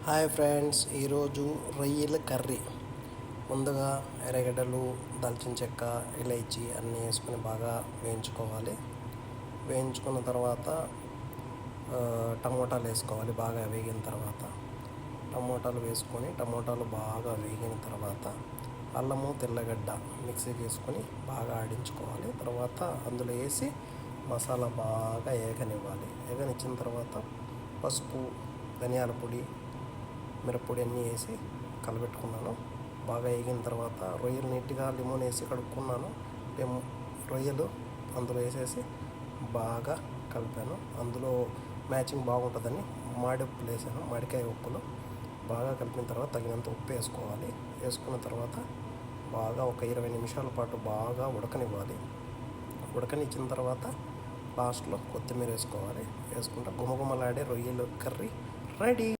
Hi friends, ఈరోజు రొయ్యల curry. ముందుగా ఎర్రగడ్డలు, దాల్చిన చెక్క, ఇలైచి అన్నీ వేసుకొని బాగా వేయించుకోవాలి. వేయించుకున్న తర్వాత టమోటాలు వేసుకోవాలి. బాగా వేగిన తర్వాత టమోటాలు వేసుకొని టమోటాలు బాగా వేగిన తర్వాత అల్లము, తెల్లగడ్డ మిక్సీకి వేసుకొని బాగా ఆడించుకోవాలి. తర్వాత అందులో వేసి మసాలా బాగా ఏగనివ్వాలి. ఏగనిచ్చిన తర్వాత పసుపు, ధనియాల పొడి, మిరప్పొడి అన్నీ వేసి కలబెట్టుకున్నాను. బాగా వేగిన తర్వాత రొయ్యలు నీట్గా లెమన్ వేసి కడుక్కున్నాను. రొయ్యలు అందులో వేసేసి బాగా కలిపాను. అందులో మ్యాచింగ్ బాగుంటుందని మాడి ఉప్పులు వేసాను. మాడికాయ ఉప్పులు బాగా కలిపిన తర్వాత తగినంత ఉప్పు వేసుకోవాలి. వేసుకున్న తర్వాత బాగా ఒక 20 నిమిషాల పాటు బాగా ఉడకనివ్వాలి. ఉడకనిచ్చిన తర్వాత లాస్ట్లో కొత్తిమీర వేసుకోవాలి. వేసుకుంటే గుమగుమలాడే రొయ్యలు కర్రీ రెడీ.